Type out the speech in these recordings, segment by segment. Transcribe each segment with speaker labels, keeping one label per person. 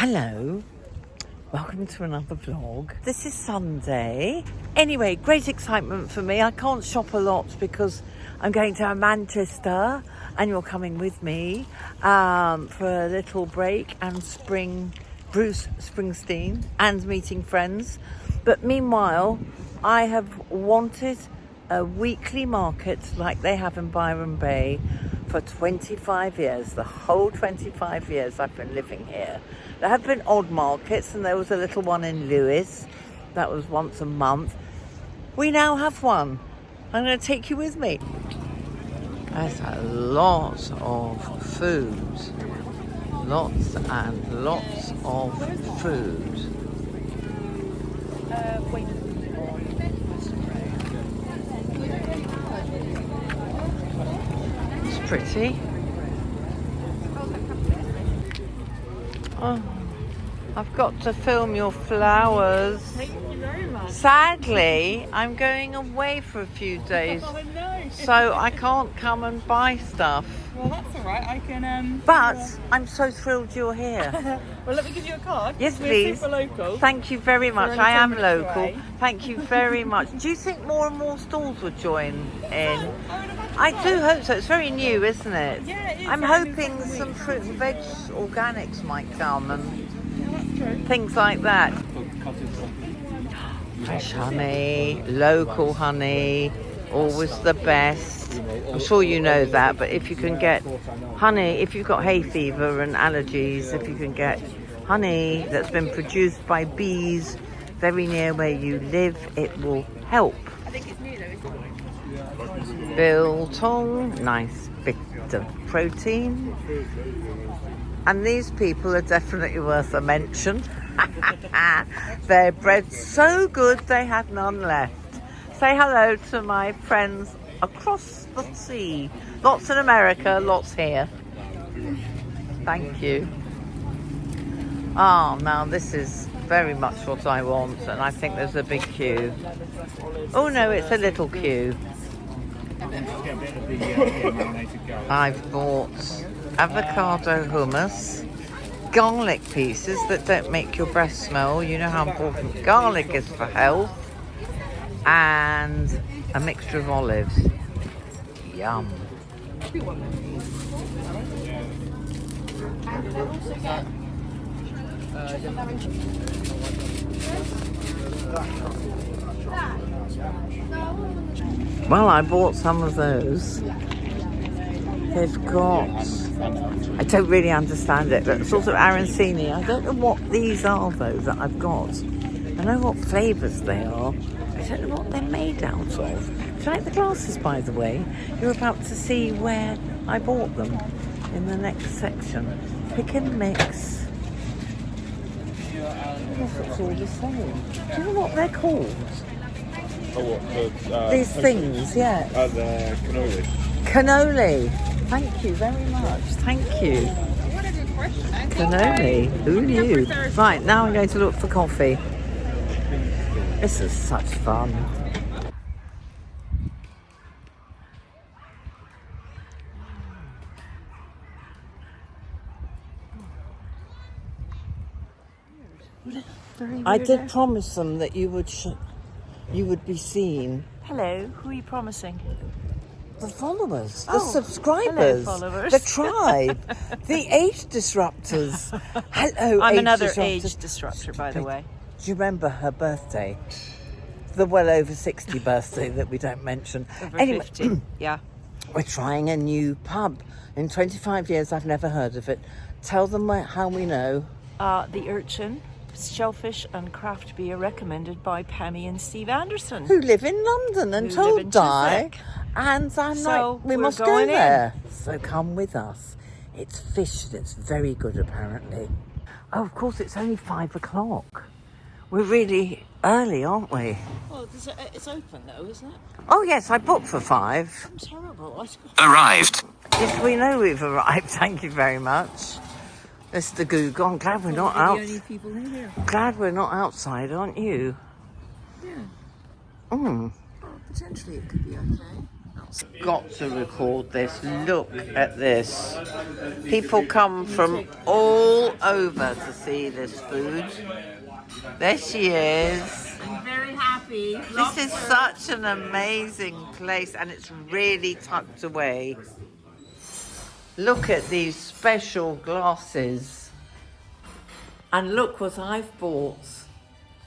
Speaker 1: Hello, welcome to another vlog. This is Sunday. Anyway, great excitement for me. I can't shop a lot because I'm going to Manchester and you're coming with me for a little break and Bruce Springsteen and meeting friends. But meanwhile, I have wanted a weekly market like they have in Byron Bay for 25 years, the whole 25 years I've been living here. There have been odd markets, and there was a little one in Lewis that was once a month. We now have one. I'm going to take you with me. There's a lot of food. Lots and lots of food. It's pretty. Oh, I've got to film your flowers.
Speaker 2: Thank you very much.
Speaker 1: Sadly, I'm going away for a few days,
Speaker 2: Oh, no.
Speaker 1: so I can't come and buy stuff.
Speaker 2: Well, that's all right. I can.
Speaker 1: But I'm so thrilled you're here.
Speaker 2: Well, let me give you a card.
Speaker 1: Yes,
Speaker 2: We're
Speaker 1: please.
Speaker 2: super local.
Speaker 1: Thank you very much.
Speaker 2: only
Speaker 1: I
Speaker 2: 10
Speaker 1: am
Speaker 2: minutes
Speaker 1: local.
Speaker 2: away.
Speaker 1: Thank you very much. Do you think more and more stalls would join in?
Speaker 2: I would imagine
Speaker 1: I
Speaker 2: so.
Speaker 1: do hope so. It's very new, isn't it?
Speaker 2: Yeah, it is.
Speaker 1: I'm
Speaker 2: Brand new
Speaker 1: hoping
Speaker 2: second
Speaker 1: some
Speaker 2: week.
Speaker 1: fruit and veg organics might come and
Speaker 2: Yeah, that's true.
Speaker 1: things like that. Fresh honey, local honey, always the best. I'm sure you know that, but if you can get honey, if you've got hay fever and allergies, if you can get honey that's been produced by bees very near where you live, it will help.
Speaker 2: I think it's new though, isn't it?
Speaker 1: Biltong, nice bit of protein. And these people are definitely worth a mention. Their bread's so good they have none left. Say hello to my friends across the sea. Lots in America, lots here. Thank you. Oh, now this is very much what I want, and I think there's a big queue. Oh no, it's a little queue. I've bought avocado hummus, garlic pieces that don't make your breath smell. You know how important garlic is for health. And a mixture of olives. Yum. Well, I bought some of those. They've got, I don't really understand it, but sort of arancini. I don't know what these are though that I've got. I know what flavours they are. I don't know what they're made out of. Do you like the glasses, by the way? You're about to see where I bought them in the next section. Pick and mix. I guess it's all the same. Do you know what they're called?
Speaker 3: Oh, what?
Speaker 1: These things, yeah.
Speaker 3: The cannoli.
Speaker 1: Cannoli. Thank you very much. Thank you.
Speaker 2: What a good question.
Speaker 1: Cannoli. Who knew? Right, now I'm going to look for coffee. This is such fun. I did promise them that you would be seen.
Speaker 2: Hello. Who are you promising?
Speaker 1: The followers, the
Speaker 2: Oh,
Speaker 1: subscribers,
Speaker 2: hello, followers.
Speaker 1: the tribe, the age disruptors. Hello,
Speaker 2: I'm
Speaker 1: age
Speaker 2: another
Speaker 1: disruptors.
Speaker 2: age disruptor, by the way.
Speaker 1: Do you remember her birthday? The well over 60 birthday that we don't mention.
Speaker 2: Over
Speaker 1: Anyway,
Speaker 2: 50. Yeah.
Speaker 1: we're trying a new pub. In 25 years, I've never heard of it. Tell them how we know.
Speaker 2: The Urchin, shellfish and craft beer recommended by Pammy and Steve Anderson.
Speaker 1: Who live in London and
Speaker 2: Who
Speaker 1: told
Speaker 2: live in
Speaker 1: Di.
Speaker 2: Chiswick.
Speaker 1: And I'm
Speaker 2: So
Speaker 1: like, we
Speaker 2: we're
Speaker 1: must go
Speaker 2: going in.
Speaker 1: there. So come with us. It's fish that's very good, apparently. Oh, of course, it's only 5 o'clock. We're really early, aren't we?
Speaker 2: Well, it's open though, isn't it?
Speaker 1: Oh, yes, I booked for 5.
Speaker 2: I'm terrible.
Speaker 4: Arrived.
Speaker 1: Yes, we know we've arrived. Thank you very much. Mr. Google, I'm glad we're not out.
Speaker 2: The only people in here.
Speaker 1: Glad we're not outside, aren't you?
Speaker 2: Yeah.
Speaker 1: Mm.
Speaker 2: Potentially it could be okay.
Speaker 1: Got to record this. Look at this. People come from all over to see this food. There she is.
Speaker 2: I'm very happy.
Speaker 1: This is such an amazing place, and it's really tucked away. Look at these special glasses. And look what I've bought.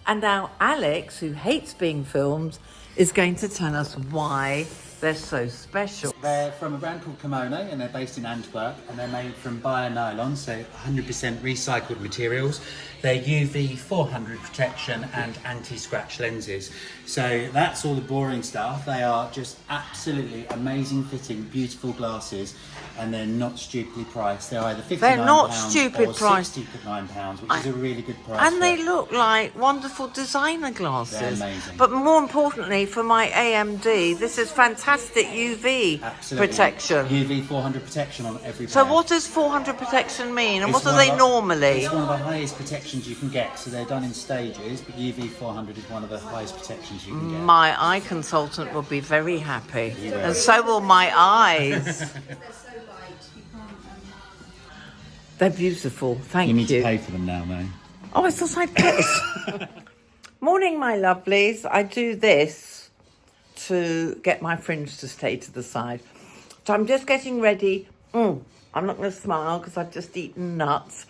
Speaker 1: And now Alex, who hates being filmed, is going to tell us why they're so special.
Speaker 4: They're from a brand called Kimono, and they're based in Antwerp, and they're made from bio-nylon, so 100% recycled materials. They're UV 400 protection and anti-scratch lenses. So that's all the boring stuff. They are just absolutely amazing fitting, beautiful glasses, and they're not stupidly priced. They're either £59
Speaker 1: They're not stupid
Speaker 4: or
Speaker 1: priced.
Speaker 4: £69, which is a really good price.
Speaker 1: And they look like wonderful designer glasses.
Speaker 4: They're amazing.
Speaker 1: But more importantly, for my AMD, this is fantastic UV protection.
Speaker 4: UV 400 protection on every pair.
Speaker 1: So what does 400 protection mean? And
Speaker 4: It's
Speaker 1: what are
Speaker 4: one
Speaker 1: they
Speaker 4: of the-
Speaker 1: normally?
Speaker 4: It's one of the highest protections you can get. So they're done in stages, but UV 400 is one of the highest protections you can get.
Speaker 1: My eye consultant will be very happy. And so will my eyes. They're beautiful. Thank you.
Speaker 4: You need to pay for them now, though.
Speaker 1: Oh, I thought I'd get Morning, my lovelies. I do this to get my fringe to stay to the side. So I'm just getting ready. I'm not going to smile because I've just eaten nuts.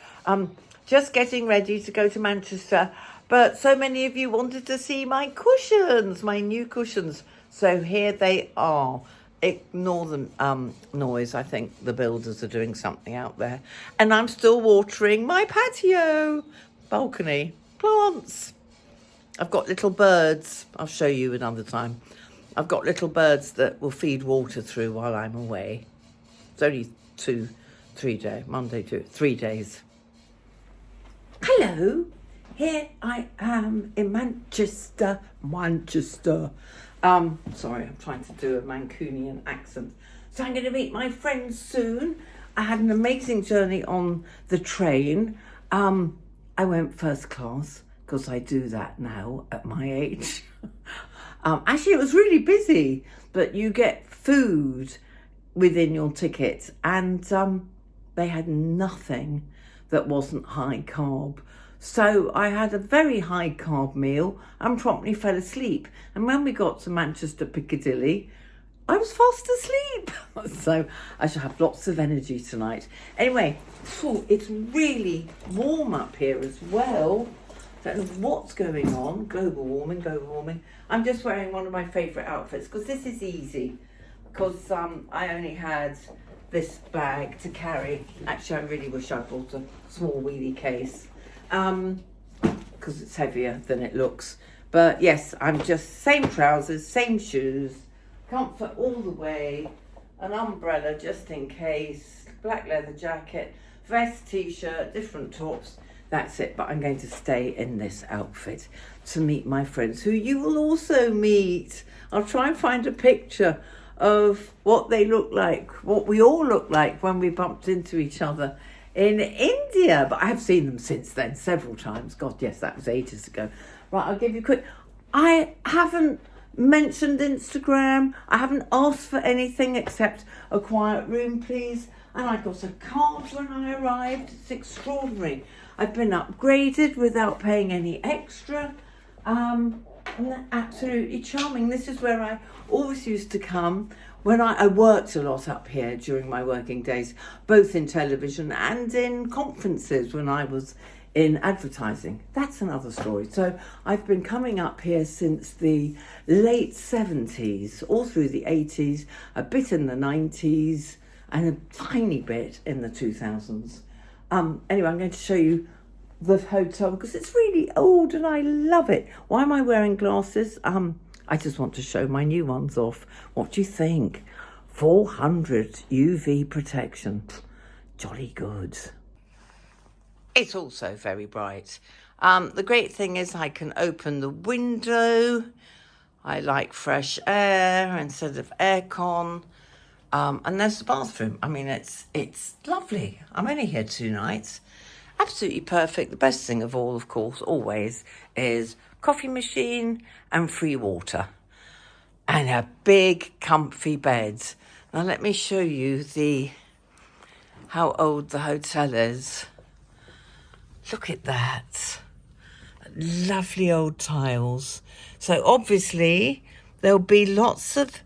Speaker 1: Just getting ready to go to Manchester. But so many of you wanted to see my cushions, my new cushions. So here they are. Ignore the noise. I think the builders are doing something out there. And I'm still watering my patio, balcony, plants. I've got little birds. I'll show you another time. I've got little birds that will feed water through while I'm away. It's only 3 days, Monday to 3 days. Hello, here I am in Manchester. Sorry, I'm trying to do a Mancunian accent. So I'm going to meet my friends soon. I had an amazing journey on the train. I went first class because I do that now at my age. Actually, it was really busy, but you get food within your ticket, and they had nothing that wasn't high carb. So I had a very high carb meal and promptly fell asleep. And when we got to Manchester Piccadilly, I was fast asleep. So I shall have lots of energy tonight. Anyway, it's really warm up here as well. Don't know what's going on. Global warming. I'm just wearing one of my favourite outfits because this is easy. Because I only had this bag to carry. Actually, I really wish I bought a small wheelie case. Because it's heavier than it looks. But yes, I'm just same trousers, same shoes, comfort all the way, an umbrella just in case, black leather jacket, vest, t-shirt, different tops. That's it, but I'm going to stay in this outfit to meet my friends, who you will also meet. I'll try and find a picture of what they look like, what we all look like when we bumped into each other in India. But I have seen them since then several times. God, yes, that was ages ago. Right, I'll give you a quick... I haven't mentioned Instagram. I haven't asked for anything except a quiet room, please. And I got a card when I arrived. It's extraordinary. I've been upgraded without paying any extra. And they're absolutely charming. This is where I always used to come when I worked a lot up here during my working days, both in television and in conferences when I was in advertising. That's another story. So I've been coming up here since the late 70s, all through the 80s, a bit in the 90s, and a tiny bit in the 2000s. Anyway, I'm going to show you the hotel because it's really old and I love it. Why am I wearing glasses? I just want to show my new ones off. What do you think? 400 UV protection. Jolly good. It's also very bright. The great thing is I can open the window. I like fresh air instead of aircon. And there's the bathroom. I mean, it's lovely. I'm only here 2 nights. Absolutely perfect. The best thing of all, of course, always, is coffee machine and free water. and a big comfy bed. Now let me show you how old the hotel is. Look at that. Lovely old tiles. So obviously there'll be lots of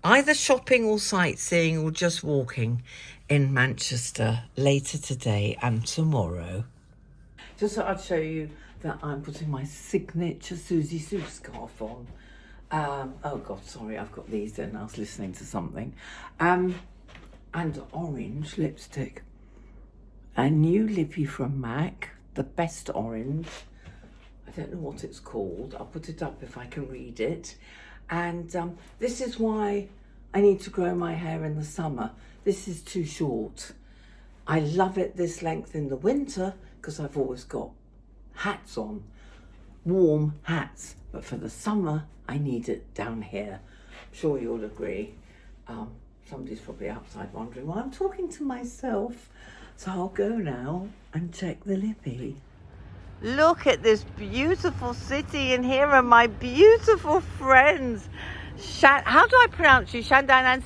Speaker 1: either shopping or sightseeing or just walking in Manchester later today and tomorrow. Just thought I'd show you that I'm putting my signature Suzi Suit scarf on. Oh God, sorry, I've got these in. I was listening to something. And orange lipstick. A new lippy from MAC, the best orange. I don't know what it's called. I'll put it up if I can read it. And this is why I need to grow my hair in the summer. This is too short. I love it this length in the winter because I've always got hats on, warm hats. But for the summer, I need it down here. I'm sure you'll agree. Somebody's probably outside wondering why I'm talking to myself. So I'll go now and check the lippy. Look at this beautiful city, and here are my beautiful friends. How do I pronounce you? Shandan and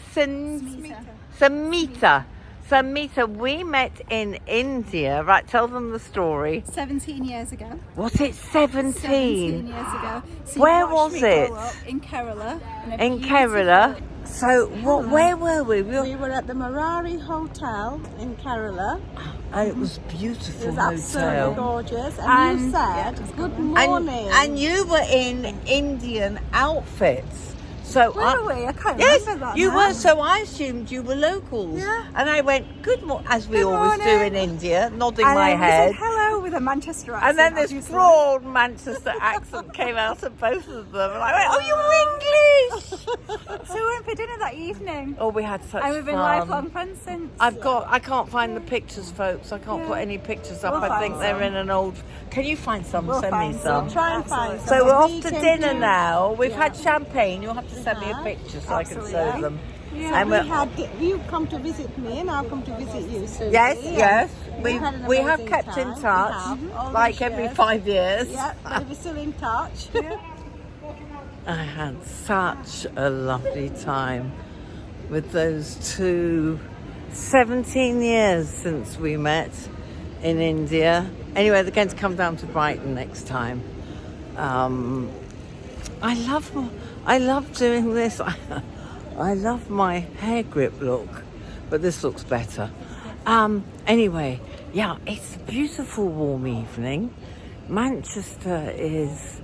Speaker 1: Samita. Samita, we met in India. Right, tell them the story.
Speaker 5: 17 years ago.
Speaker 1: Was it 17?
Speaker 5: 17 years ago. So
Speaker 1: where was it?
Speaker 5: In Kerala.
Speaker 1: In Kerala. So where were we?
Speaker 5: We were at the Marari Hotel in Kerala.
Speaker 1: And it was beautiful.
Speaker 5: It was
Speaker 1: hotel.
Speaker 5: absolutely gorgeous. And you said, good morning.
Speaker 1: And you were in Indian outfits. So
Speaker 5: were we? I can't
Speaker 1: yes,
Speaker 5: remember that.
Speaker 1: You
Speaker 5: now.
Speaker 1: were. So I assumed you were locals.
Speaker 5: Yeah.
Speaker 1: And I went, good morning, as we
Speaker 5: Good
Speaker 1: always do
Speaker 5: morning.
Speaker 1: in India, nodding
Speaker 5: And
Speaker 1: my
Speaker 5: then
Speaker 1: head.
Speaker 5: we said hello with a Manchester accent.
Speaker 1: And then this
Speaker 5: obviously.
Speaker 1: broad Manchester accent came out of both of them. And I went, oh, you were English!
Speaker 5: So we went for dinner that evening.
Speaker 1: Oh, we had such
Speaker 5: And we've been
Speaker 1: fun.
Speaker 5: lifelong friends since.
Speaker 1: I can't find the pictures, folks. I can't put any pictures up.
Speaker 5: We'll
Speaker 1: I think
Speaker 5: find
Speaker 1: they're
Speaker 5: some.
Speaker 1: in an old... Can you find some?
Speaker 5: We'll
Speaker 1: Send
Speaker 5: find
Speaker 1: me some.
Speaker 5: some. Try and find some.
Speaker 1: So we're off
Speaker 5: We
Speaker 1: to
Speaker 5: can
Speaker 1: dinner
Speaker 5: do-
Speaker 1: now. We've
Speaker 5: Yeah.
Speaker 1: had champagne. You'll have to send me a
Speaker 5: Yeah.
Speaker 1: picture so I can
Speaker 5: Absolutely.
Speaker 1: show them.
Speaker 5: Yeah,
Speaker 1: And
Speaker 5: you've come to visit me and I'll come to visit you soon.
Speaker 1: yes.
Speaker 5: We've had an
Speaker 1: We have
Speaker 5: amazing
Speaker 1: kept in
Speaker 5: time.
Speaker 1: touch,
Speaker 5: We have, all
Speaker 1: like
Speaker 5: these
Speaker 1: every
Speaker 5: years.
Speaker 1: 5 years.
Speaker 5: Yeah, but we're still in touch.
Speaker 1: I had such a lovely time with those two. 17 years since we met in India. Anyway, they're going to come down to Brighton next time. I love doing this. I love my hair grip look, but this looks better. Anyway, yeah, it's a beautiful warm evening. Manchester is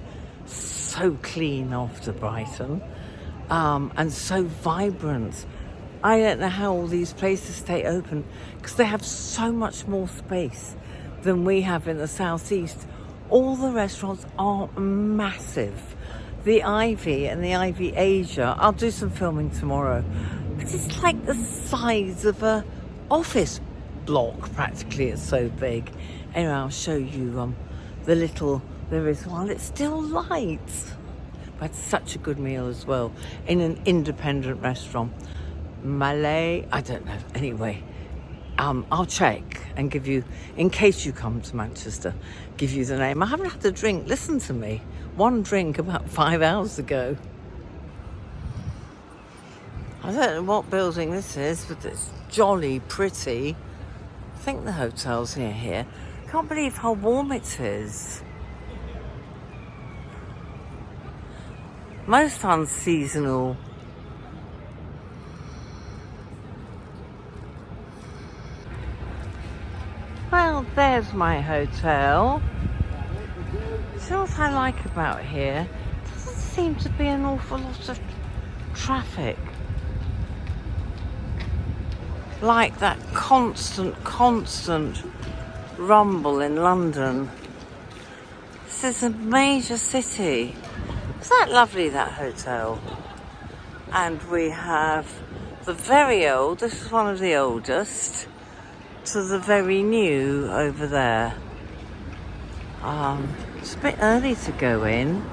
Speaker 1: so clean after Brighton, and so vibrant. I don't know how all these places stay open because they have so much more space than we have in the southeast. All the restaurants are massive. The Ivy and the Ivy Asia, I'll do some filming tomorrow, but it's like the size of a office block practically. It's so big. Anyway, I'll show you there is one. It's still light. I had such a good meal as well in an independent restaurant. Malay, I don't know. Anyway, I'll check and give you, in case you come to Manchester, give you the name. I haven't had a drink. Listen to me. One drink about 5 hours ago. I don't know what building this is, but it's jolly pretty. I think the hotel's near here. Can't believe how warm it is. Most unseasonal. Well, there's my hotel. See what I like about here? Doesn't seem to be an awful lot of traffic. Like that constant rumble in London. This is a major city. Isn't that lovely, that hotel? And we have the very old, this is one of the oldest, to the very new over there. It's a bit early to go in.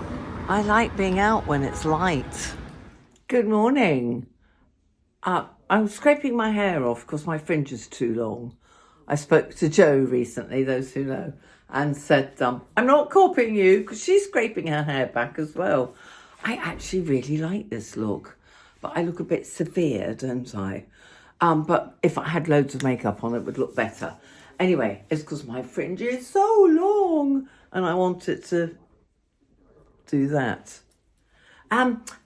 Speaker 1: I like being out when it's light. Good morning. I'm scraping my hair off because my fringe is too long. I spoke to Jo recently, those who know, and said, I'm not copying you, because she's scraping her hair back as well. I actually really like this look, but I look a bit severe, don't I? But if I had loads of makeup on, it would look better. Anyway, it's because my fringe is so long and I want it to do that.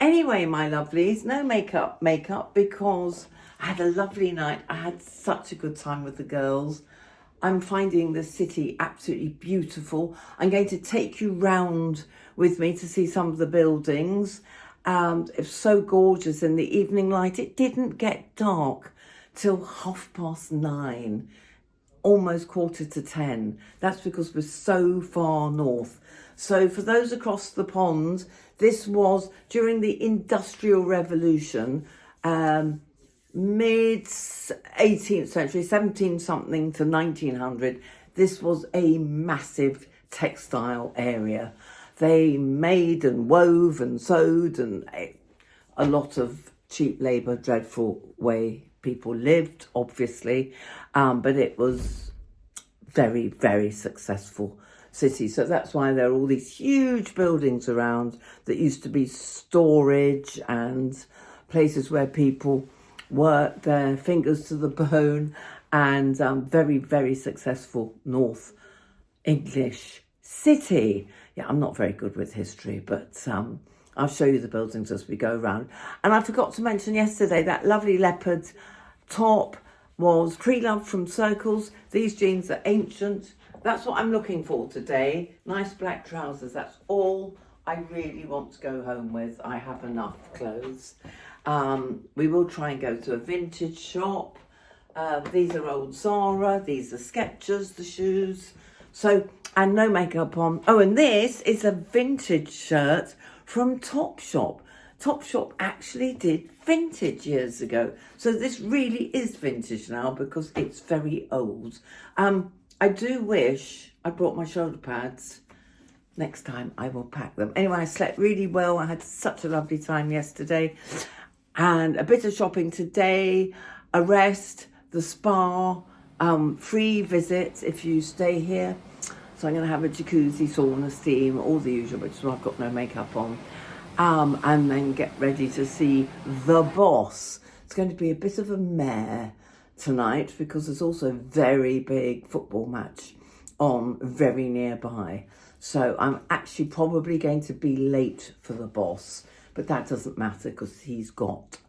Speaker 1: Anyway, my lovelies, no makeup because I had a lovely night. I had such a good time with the girls. I'm finding the city absolutely beautiful. I'm going to take you round with me to see some of the buildings. It's so gorgeous in the evening light. It didn't get dark till 9:30, almost 9:45. That's because we're so far north. So for those across the pond, this was during the Industrial Revolution, mid 18th century, 17 something to 1900. This was a massive textile area. They made and wove and sewed and a lot of cheap labour, dreadful way people lived, obviously, but it was very, very successful city. So that's why there are all these huge buildings around that used to be storage and places where people worked their fingers to the bone, and very, very successful North English city. Yeah, I'm not very good with history, but I'll show you the buildings as we go around. And I forgot to mention yesterday that lovely leopard top was pre-loved from Circles. These jeans are ancient. That's what I'm looking for today. Nice black trousers. That's all I really want to go home with. I have enough clothes. We will try and go to a vintage shop. These are old Zara. These are Skechers, the shoes. So, and no makeup on. Oh, and this is a vintage shirt from Topshop. Topshop actually did vintage years ago. So this really is vintage now because it's very old. I do wish I brought my shoulder pads. Next time I will pack them. Anyway, I slept really well. I had such a lovely time yesterday. And a bit of shopping today, a rest, the spa, free visits if you stay here. So I'm going to have a jacuzzi, sauna, steam, all the usual, which is why I've got no makeup on. And then get ready to see The Boss. It's going to be a bit of a mare tonight because there's also a very big football match on very nearby. So I'm actually probably going to be late for The Boss, but that doesn't matter because he's got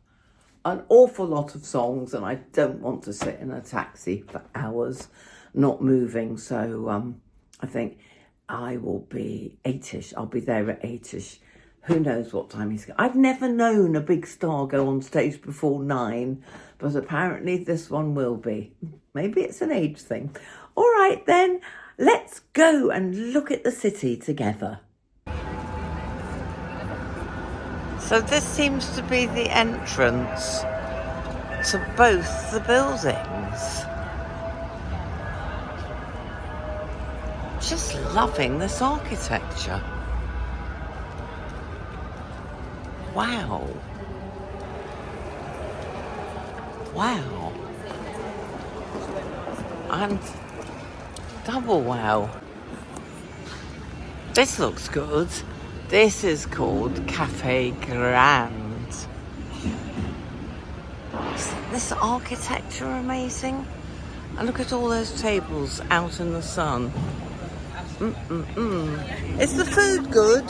Speaker 1: an awful lot of songs and I don't want to sit in a taxi for hours not moving. So I think I will be 8ish. I'll be there at 8ish. Who knows what time he's going. I've never known a big star go on stage before 9, but apparently this one will be. Maybe it's an age thing. All right then, let's go and look at the city together. So this seems to be the entrance to both the buildings. Just loving this architecture. Wow. Wow. And double wow. This looks good. This is called Cafe Grand. Isn't this architecture amazing? And look at all those tables out in the sun. Is the food good?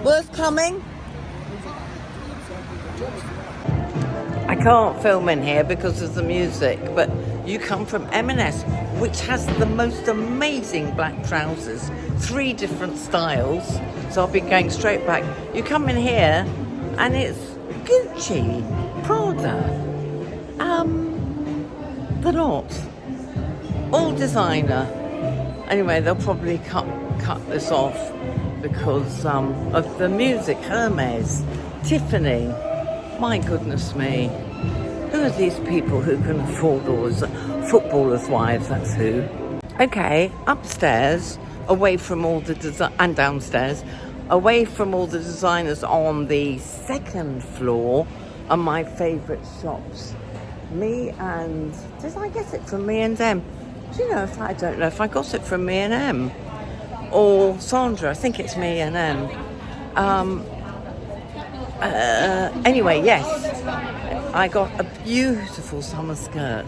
Speaker 1: Worth coming? I can't film in here because of the music, but you come from M&S, which has the most amazing black trousers, 3 different styles. So I'll be going straight back. You come in here and it's Gucci, Prada, the lot, all designer. Anyway, they'll probably cut this off because of the music. Hermes, Tiffany, my goodness me. Who are these people who can afford all this? Footballers' wives, that's who. Okay, upstairs, away from all the and downstairs, away from all the designers on the 2nd floor are my favourite shops. Did I get it from Me and M? Do you know if I don't know if I got it from Me and M or Sandra? I think it's Me and M. Anyway, yes, I got a beautiful summer skirt,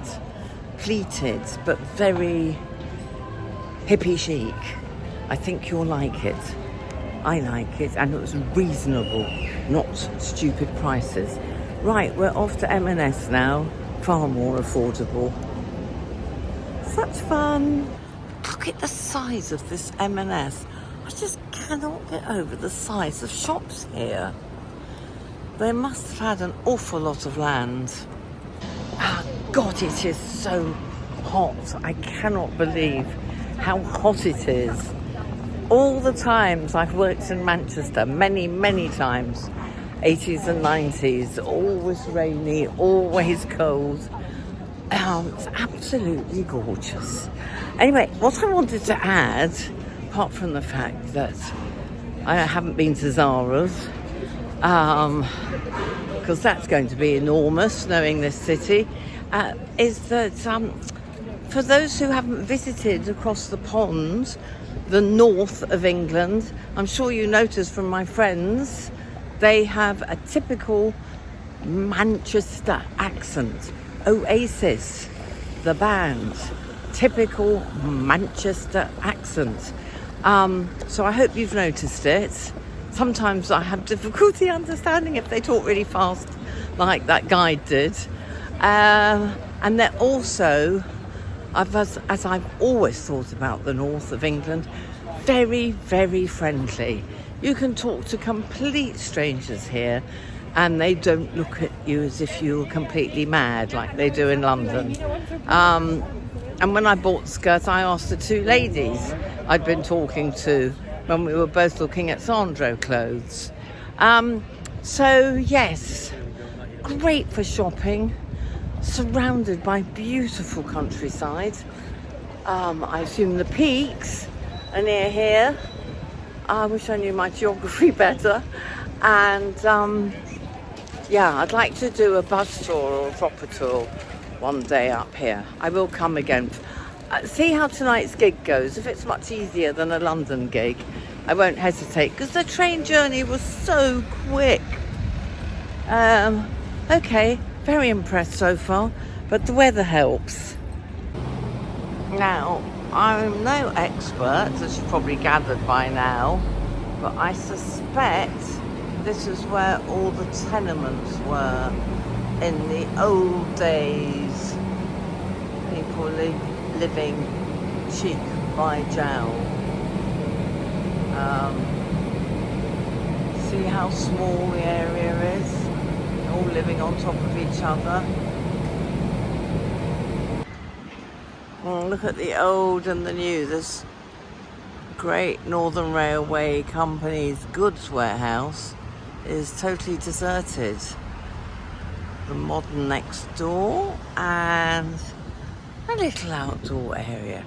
Speaker 1: pleated, but very hippie chic. I think you'll like it. I like it, and it was reasonable, not stupid prices. Right, we're off to M&S now, far more affordable. Such fun. Look at the size of this M&S. I just cannot get over the size of shops here. They must have had an awful lot of land. Ah, God, it is so hot. I cannot believe how hot it is. All the times I've worked in Manchester, many, many times, 80s and 90s, always rainy, always cold. It's absolutely gorgeous. Anyway, what I wanted to add, apart from the fact that I haven't been to Zara's, because that's going to be enormous, knowing this city, is that for those who haven't visited across the pond, the north of England, I'm sure you noticed from my friends, they have a typical Manchester accent. Oasis, the band, typical Manchester accent. So I hope you've noticed it. Sometimes I have difficulty understanding if they talk really fast, like that guide did. And they're also, as I've always thought about the north of England, very, very friendly. You can talk to complete strangers here, and they don't look at you as if you were completely mad like they do in London. And when I bought the skirt, I asked the two ladies I'd been talking to when we were both looking at Sandro clothes. So yes, great for shopping, surrounded by beautiful countryside. I assume the peaks are near here. I wish I knew my geography better. And yeah, I'd like to do a bus tour or a proper tour one day up here. I will come again. See how tonight's gig goes. If it's much easier than a London gig, I won't hesitate, because the train journey was so quick. Okay, very impressed so far, but the weather helps. Now, I'm no expert, as you've probably gathered by now, but I suspect this is where all the tenements were in the old days. People living cheek by jowl. See how small the area is? All living on top of each other. Oh, look at the old and the new. This Great Northern Railway Company's goods warehouse is totally deserted. The modern next door, and a little outdoor area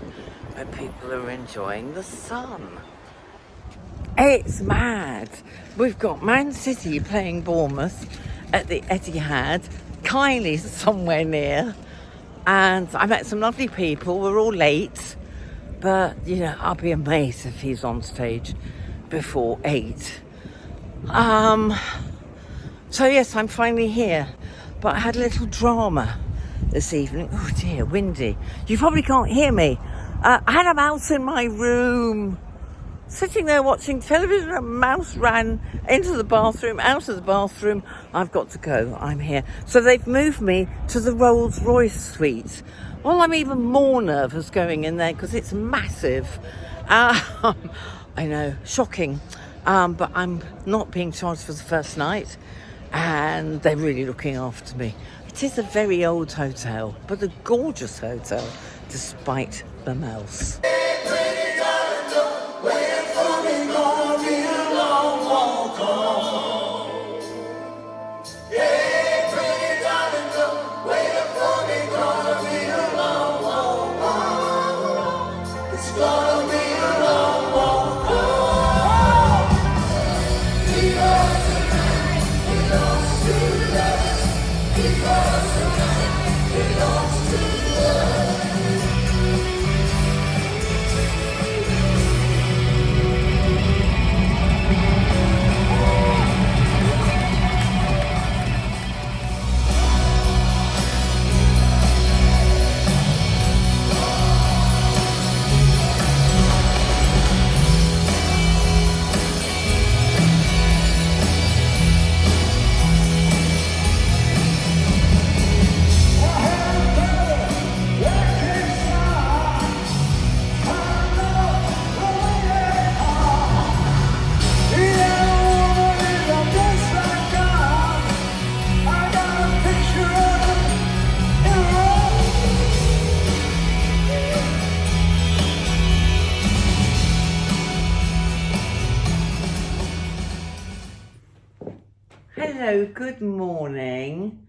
Speaker 1: where people are enjoying the sun. It's mad. We've got Man City playing Bournemouth at the Etihad. Kylie's somewhere near. And I met some lovely people. We're all late. But, you know, I'll be amazed if he's on stage before 8. So, yes, I'm finally here. But I had a little drama this evening. Oh, dear, windy. You probably can't hear me. I had a mouse in my room. Sitting there watching television, a mouse ran into the bathroom, out of the bathroom. I've got to go. I'm here. So they've moved me to the Rolls-Royce suite. Well, I'm even more nervous going in there because it's massive. I know, shocking. But I'm not being charged for the first night, and they're really looking after me. It is a very old hotel, but a gorgeous hotel, despite the mouse. Hello, good morning.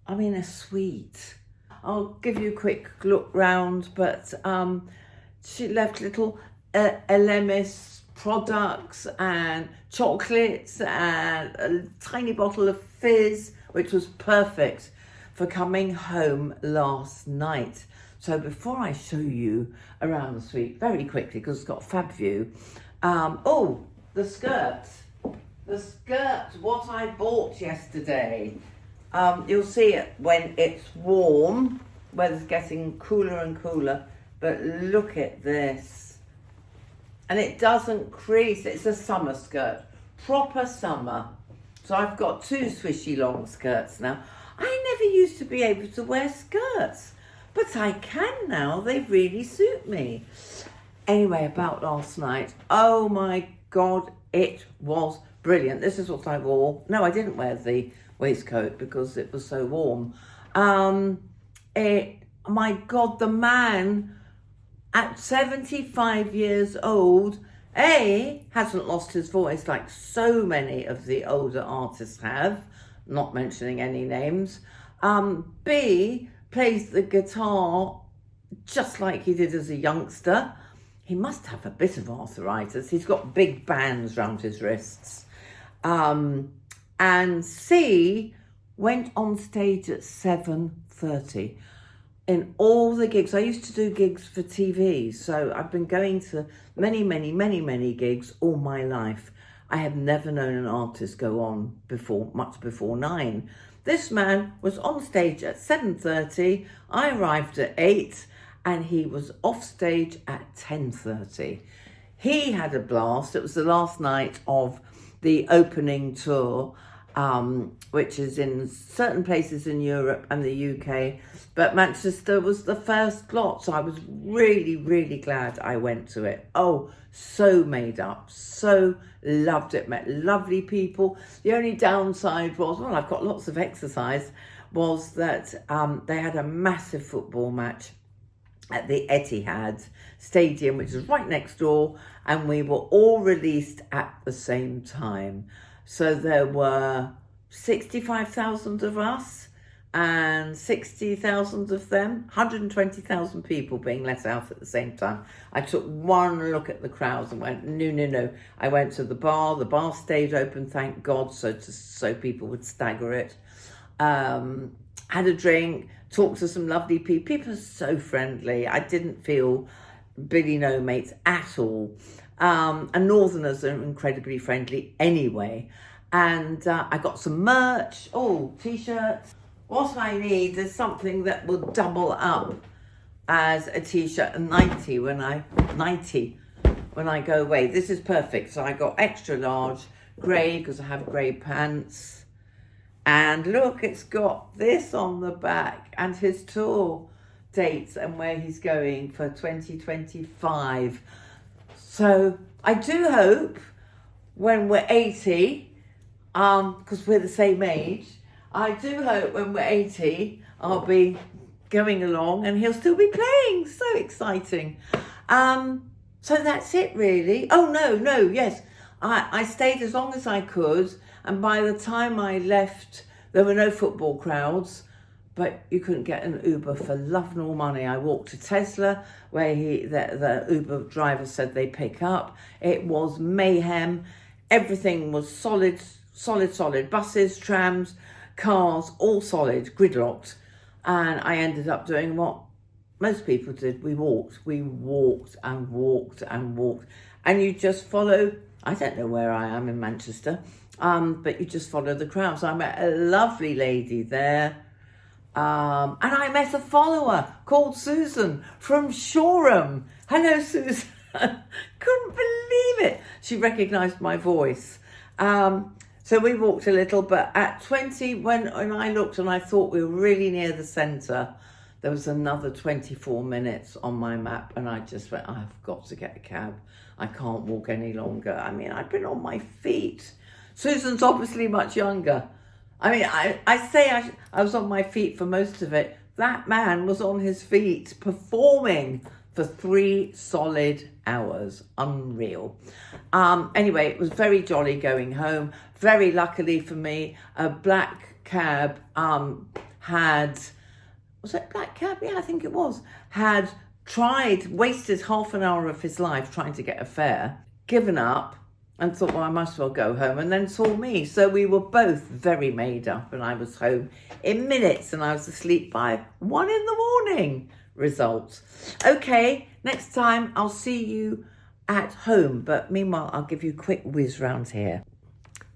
Speaker 1: I'm in a suite. I'll give you a quick look round, but she left little LMS products and chocolates and a tiny bottle of fizz, which was perfect for coming home last night. So before I show you around the suite very quickly, because it's got a fab view, the skirt. The skirt, what I bought yesterday. You'll see it when it's warm, weather's getting cooler and cooler, but look at this. And it doesn't crease, it's a summer skirt, proper summer. So I've got 2 swishy long skirts now. I never used to be able to wear skirts, but I can now, they really suit me. Anyway, about last night, oh my God, it was brilliant. This is what I wore. No, I didn't wear the waistcoat because it was so warm. My God, the man at 75 years old, A, hasn't lost his voice like so many of the older artists have, not mentioning any names. B, plays the guitar just like he did as a youngster. He must have a bit of arthritis. He's got big bands round his wrists. And C, went on stage at 7:30 in all the gigs. I used to do gigs for TV, so I've been going to many gigs all my life. I have never known an artist go on much before 9. This man was on stage at 7:30. I arrived at 8 and he was off stage at 10:30. He had a blast. It was the last night of the opening tour, which is in certain places in Europe and the UK, but Manchester was the first lot, so I was really glad I went to it. Oh, so made up, so loved it, met lovely people. The only downside was, well, I've got lots of exercise, was that they had a massive football match at the Etihad Stadium, which is right next door, and we were all released at the same time. So there were 65,000 of us and 60,000 of them, 120,000 people being let out at the same time. I took one look at the crowds and went, no. I went to the bar stayed open, thank God, so people would stagger it. Had a drink, talked to some lovely people. People are so friendly. I didn't feel Billy No Mates at all. And Northerners are incredibly friendly anyway. And I got some merch, t-shirts. What I need is something that will double up as a t-shirt and 90 when I go away. This is perfect. So I got extra large grey because I have grey pants. And look, it's got this on the back and his tour dates and where he's going for 2025. So I do hope when we're 80, because we're the same age, I do hope when we're 80, I'll be going along and he'll still be playing. So exciting. So that's it really. Oh, no, yes. I stayed as long as I could. And by the time I left, there were no football crowds, but you couldn't get an Uber for love nor money. I walked to Tesla, where the Uber driver said they pick up. It was mayhem. Everything was solid. Buses, trams, cars, all solid, gridlocked. And I ended up doing what most people did. We walked and walked. And you just follow, I don't know where I am in Manchester, but you just follow the crowd. So I met a lovely lady there. And I met a follower called Susan from Shoreham. Hello, Susan. Couldn't believe it. She recognised my voice. So we walked a little, but at 20, when I looked and I thought we were really near the centre, there was another 24 minutes on my map, and I just went, I've got to get a cab. I can't walk any longer. I mean, I've been on my feet. Susan's obviously much younger. I mean, I say I was on my feet for most of it. That man was on his feet performing for 3 solid hours. Unreal. Anyway, it was very jolly going home. Very luckily for me, a black cab was it black cab? Yeah, I think it was. Wasted half an hour of his life trying to get a fare, given up, and thought, well, I might as well go home, and then saw me. So we were both very made up, and I was home in minutes, and I was asleep by 1 a.m. Result. Okay, next time I'll see you at home, but meanwhile, I'll give you a quick whiz round here.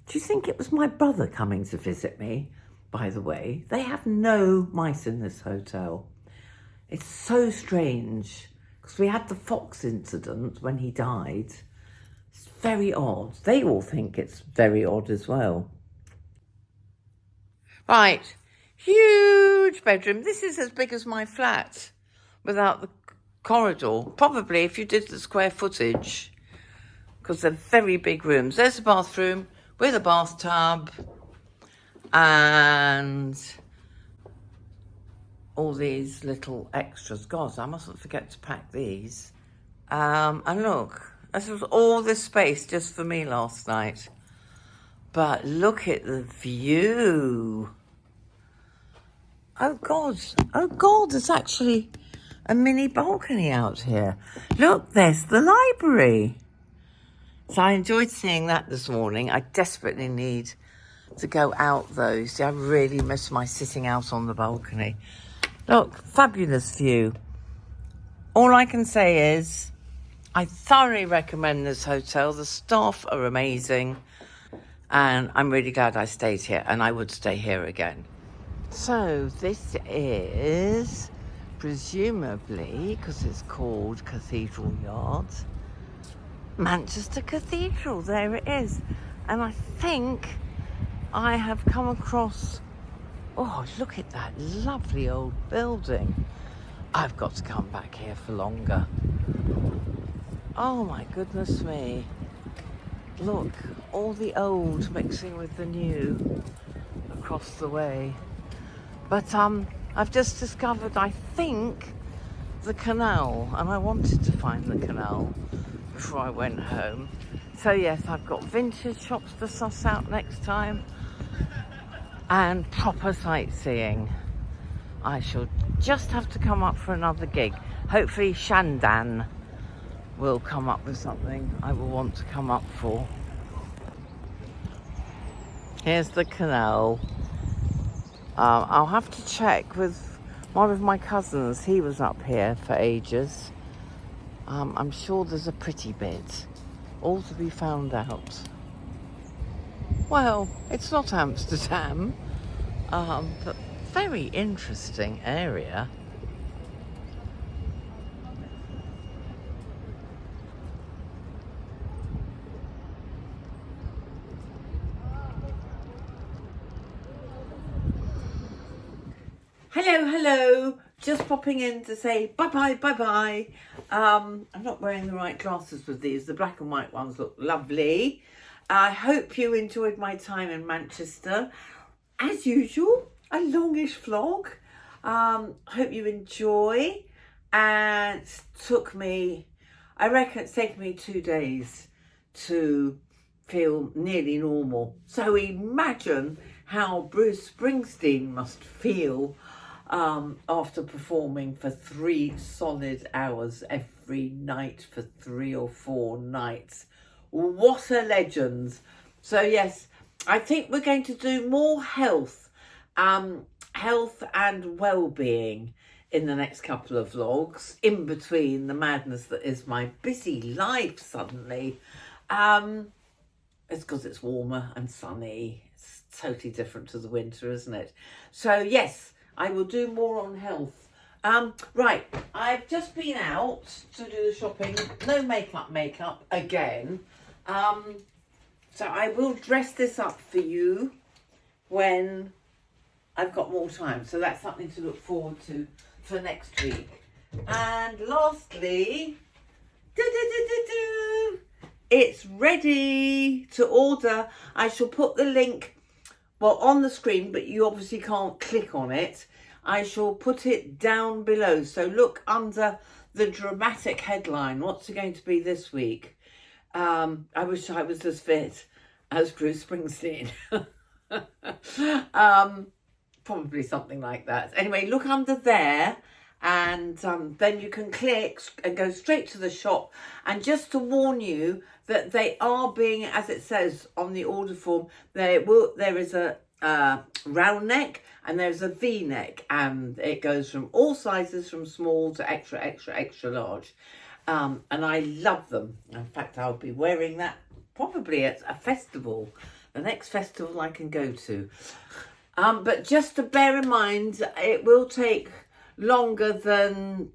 Speaker 1: Do you think it was my brother coming to visit me? By the way, they have no mice in this hotel. It's so strange, because we had the fox incident when he died. It's very odd. They all think it's very odd as well. Right, huge bedroom. This is as big as my flat without the corridor. Probably if you did the square footage, because they're very big rooms. There's a bathroom with a bathtub and all these little extras. God, I mustn't forget to pack these. And look, this was all this space just for me last night. But look at the view. Oh God, there's actually a mini balcony out here. Look, there's the library. So I enjoyed seeing that this morning. I desperately need to go out though. See, I really miss my sitting out on the balcony. Look, fabulous view. All I can say is I thoroughly recommend this hotel. The staff are amazing, and I'm really glad I stayed here, and I would stay here again. So this is presumably, because it's called Cathedral Yard, Manchester Cathedral. There it is. And I think I have come across, oh, look at that lovely old building. I've got to come back here for longer. Oh my goodness me. Look, all the old mixing with the new across the way. But I've just discovered, I think, the canal, and I wanted to find the canal before I went home. So yes, I've got vintage shops to suss out next time, and proper sightseeing. I shall just have to come up for another gig. Hopefully Shandan will come up with something I will want to come up for. Here's the canal. I'll have to check with one of my cousins. He was up here for ages. I'm sure there's a pretty bit. All to be found out. Well, it's not Amsterdam, but very interesting area. Hello. Just popping in to say bye-bye. I'm not wearing the right glasses with these. The black and white ones look lovely. I hope you enjoyed my time in Manchester. As usual, a longish vlog. Hope you enjoy. And it took me, I reckon it's taken me 2 days to feel nearly normal. So imagine how Bruce Springsteen must feel after performing for 3 solid hours every night for 3 or 4 nights. What a legend. So yes, I think we're going to do more health and well-being in the next couple of vlogs, in between the madness that is my busy life suddenly. It's because it's warmer and sunny. It's totally different to the winter, isn't it? So yes, I will do more on health. Right, I've just been out to do the shopping. No makeup again. So I will dress this up for you when I've got more time. So that's something to look forward to for next week. And lastly, it's ready to order. I shall put the link on the screen, but you obviously can't click on it. I shall put it down below. So look under the dramatic headline. What's it going to be this week? I wish I was as fit as Bruce Springsteen. Probably something like that. Anyway, look under there, and then you can click and go straight to the shop. And just to warn you that they are being, as it says on the order form, there is a round neck and there's a V-neck, and it goes from all sizes, from small to extra, extra, extra large. And I love them. In fact, I'll be wearing that probably at a festival, the next festival I can go to. But just to bear in mind, it will take longer than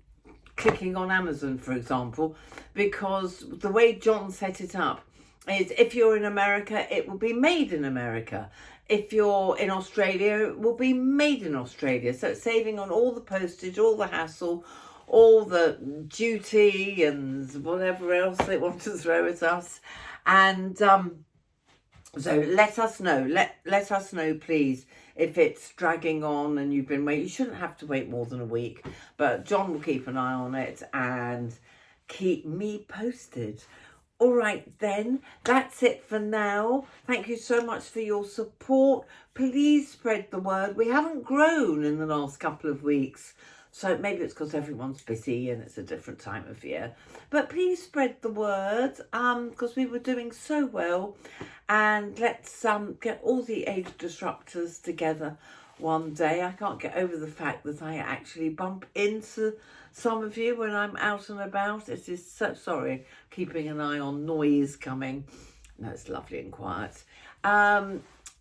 Speaker 1: clicking on Amazon, for example, because the way John set it up is if you're in America, it will be made in America. If you're in Australia, it will be made in Australia. So it's saving on all the postage, all the hassle, all the duty and whatever else they want to throw at us. And so let us know. Let us know, please, if it's dragging on and you've been waiting. You shouldn't have to wait more than a week, but John will keep an eye on it and keep me posted. All right, then, that's it for now. Thank you so much for your support. Please spread the word. We haven't grown in the last couple of weeks, so maybe it's because everyone's busy and it's a different time of year. But please spread the word, because we were doing so well. And let's get all the age disruptors together one day. I can't get over the fact that I actually bump into some of you when I'm out and about. It is so, sorry, keeping an eye on noise coming. No, it's lovely and quiet.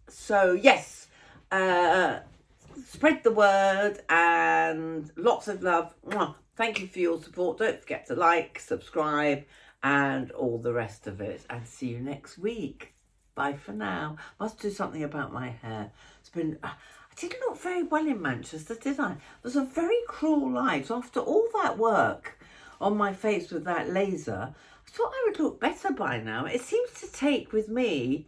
Speaker 1: So yes, spread the word and lots of love. Mwah. Thank you for your support. Don't forget to like, subscribe, and all the rest of it. And see you next week. Bye for now. Must do something about my hair. It's been... I didn't look very well in Manchester, did I? It was a very cruel light. After all that work on my face with that laser, I thought I would look better by now. It seems to take, with me,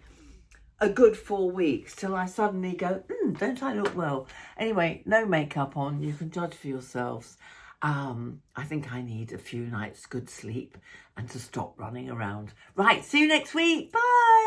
Speaker 1: a good 4 weeks till I suddenly go, don't I look well? Anyway, no makeup on. You can judge for yourselves. I think I need a few nights good sleep and to stop running around. Right, see you next week. Bye.